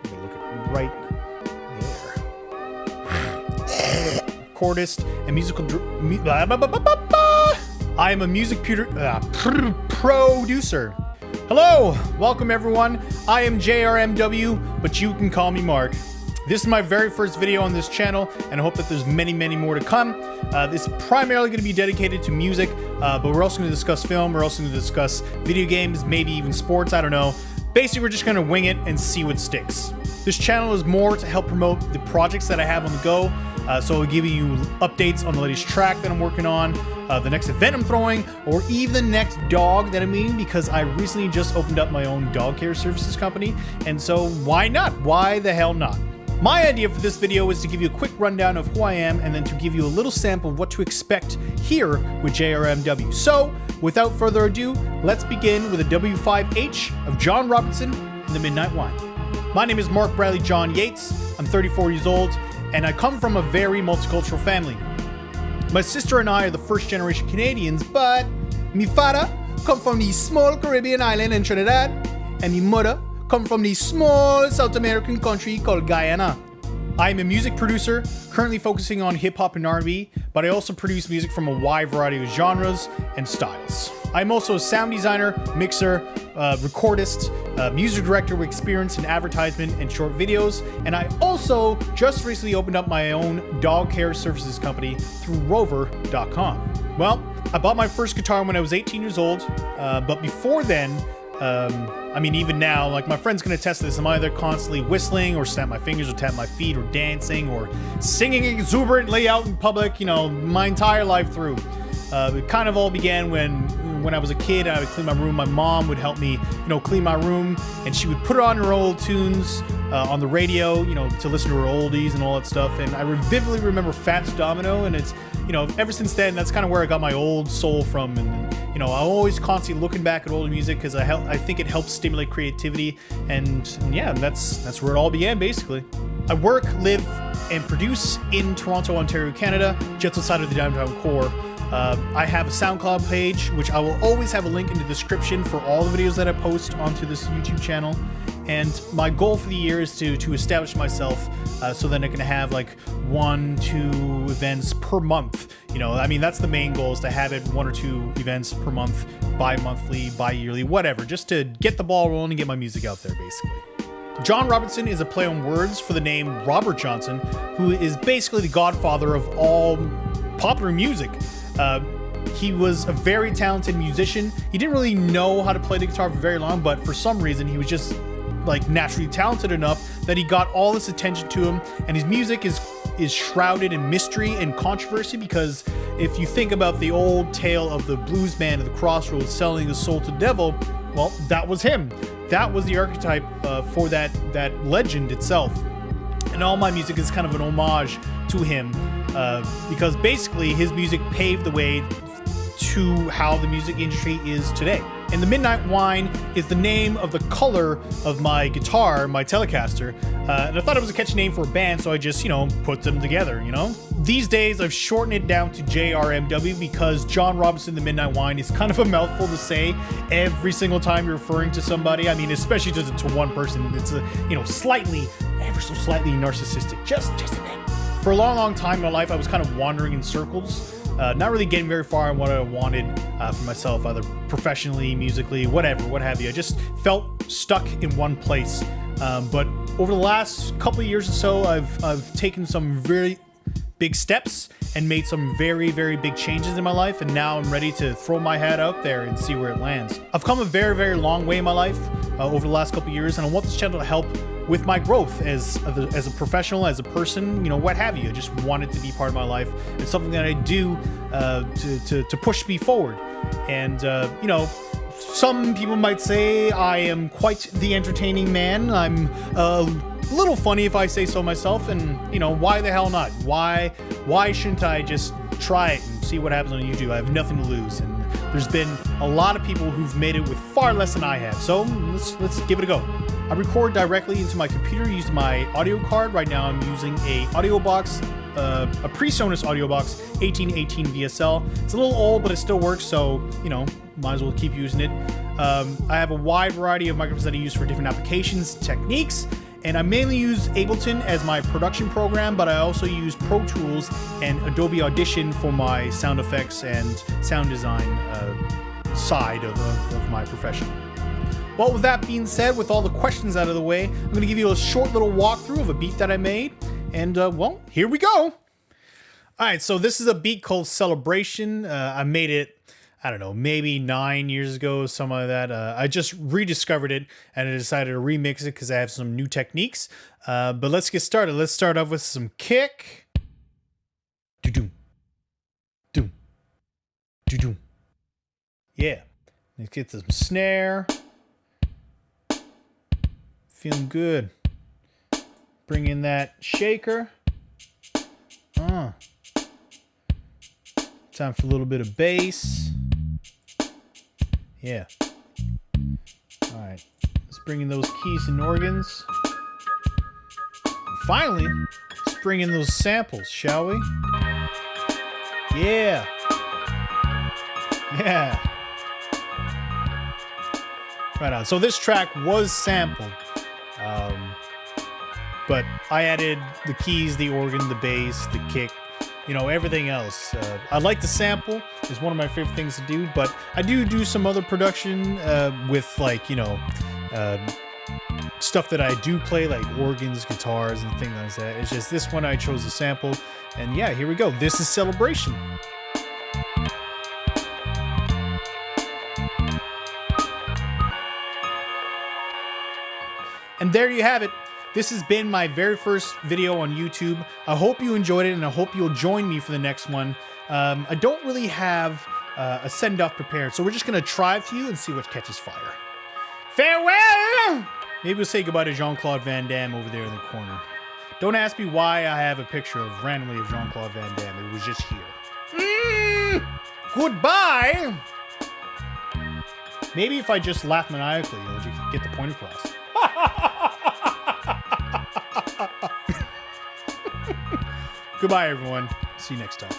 Give it a look at right there. Recordist and musical. I am a music producer. Hello, welcome everyone. I am JRMW, but you can call me Mark. This is my very first video on this channel, and I hope that there's many more to come. This is primarily going to be dedicated to music, but we're also going to discuss film, we're also going to discuss video games, maybe even sports, I don't know. Basically, we're just going to wing it and see what sticks. This channel is more to help promote the projects that I have on the go, so I'll give you updates on the latest track that I'm working on, the next event I'm throwing, or even the next dog that I'm meeting, because I recently just opened up my own dog care services company, and so why not? Why the hell not? My idea for this video is to give you a quick rundown of who I am and then to give you a little sample of what to expect here with JRMW. So, without further ado, let's begin with a W5H of John Robertson in the Midnight Wine. My name is Mark Bradley John Yates. I'm 34 years old, and I come from a very multicultural family. My sister and I are the first generation Canadians, but my father come from the small Caribbean island in Trinidad, and my mother come from the small South American country called Guyana. I am a music producer, currently focusing on hip-hop and R&B, but I also produce music from a wide variety of genres and styles. I'm also a sound designer, mixer, recordist, music director with experience in advertisement and short videos, and I also just recently opened up my own dog care services company through rover.com. Well, I bought my first guitar when I was 18 years old, but before then, I mean, even now, like my friends can attest to this, I'm either constantly whistling or snap my fingers or tap my feet or dancing or singing exuberantly out in public, you know, my entire life through. It kind of all began when I was a kid and I would clean my room. My mom would help me, clean my room, and she would put on her old tunes on the radio, to listen to her oldies and all that stuff. And I vividly remember Fats Domino, and it's, ever since then, that's kind of where I got my old soul from. And, I'm always constantly looking back at older music because I think it helps stimulate creativity. And yeah, that's where it all began, basically. I work, live, and produce in Toronto, Ontario, Canada, just outside of the downtown core. I have a SoundCloud page, which I will always have a link in the description for all the videos that I post onto this YouTube channel. And my goal for the year is to establish myself so that I can have like 1-2 events per month. That's the main goal, is to have it 1 or 2 events per month, bi-monthly, bi-yearly, whatever, just to get the ball rolling and get my music out there, basically. John Robertson is a play on words for the name Robert Johnson, who is basically the godfather of all popular music. He was a very talented musician. He didn't really know how to play the guitar for very long, but for some reason he was just naturally talented enough that he got all this attention to him, and his music is shrouded in mystery and controversy, because if you think about the old tale of the blues man at the crossroads selling his soul to the devil, well, that was him. That was the archetype for that legend itself. And all my music is kind of an homage to him, because basically his music paved the way to how the music industry is today. And the Midnight Wine is the name of the color of my guitar, my Telecaster. And I thought it was a catchy name for a band, so I just, put them together, These days, I've shortened it down to JRMW because John Robertson, the Midnight Wine, is kind of a mouthful to say every single time you're referring to somebody. I mean, especially to one person. It's a, ever so slightly narcissistic. Just a bit. For a long time in my life, I was kind of wandering in circles. Not really getting very far on what I wanted for myself, either professionally, musically, what have you. I just felt stuck in one place. But over the last couple of years or so, I've taken some very big steps and made some very big changes in my life, and now I'm ready to throw my hat out there and see where it lands. I've come a very long way in my life over the last couple of years, and I want this channel to help with my growth as a professional, as a person, what have you. I just want it to be part of my life. It's something that I do to push me forward. And some people might say I am quite the entertaining man. I'm a little funny, if I say so myself, and why the hell not? Why shouldn't I just try it and see what happens on YouTube? I have nothing to lose, and there's been a lot of people who've made it with far less than I have, so let's give it a go. I record directly into my computer using my audio card. Right now I'm using a audio box, a PreSonus audio box, 1818 VSL. It's a little old, but it still works, so might as well keep using it. I have a wide variety of microphones that I use for different applications, techniques, And I mainly use Ableton as my production program, but I also use Pro Tools and Adobe Audition for my sound effects and sound design side of my profession. Well, with that being said, with all the questions out of the way, I'm going to give you a short little walkthrough of a beat that I made. And, well, here we go. All right, so this is a beat called Celebration. I made it, I don't know, maybe 9 years ago, something like that. I just rediscovered it, and I decided to remix it because I have some new techniques. But let's get started. Let's start off with some kick. Do-doom. Doom. Do-doom. Yeah. Let's get some snare. Feeling good. Bring in that shaker. Time for a little bit of bass. Yeah. All right. Let's bring in those keys and organs. And finally, let's bring in those samples, shall we? Yeah. Yeah. Right on. So this track was sampled. But I added the keys, the organ, the bass, the kick, you know, everything else. I like the sample. It's one of my favorite things to do, but I do some other production with, like, you know, stuff that I do play, like organs, guitars, and things like that. It's just this one I chose to sample. And yeah, here we go. This is Celebration. And there you have it. This has been my very first video on YouTube. I hope you enjoyed it, and I hope you'll join me for the next one. I don't really have a send-off prepared, so we're just going to try a few and see what catches fire. Farewell! Maybe we'll say goodbye to Jean-Claude Van Damme over there in the corner. Don't ask me why I have a picture randomly of Jean-Claude Van Damme. It was just here. Goodbye! Maybe if I just laugh maniacally, you'll just get the point across. Goodbye, everyone. See you next time.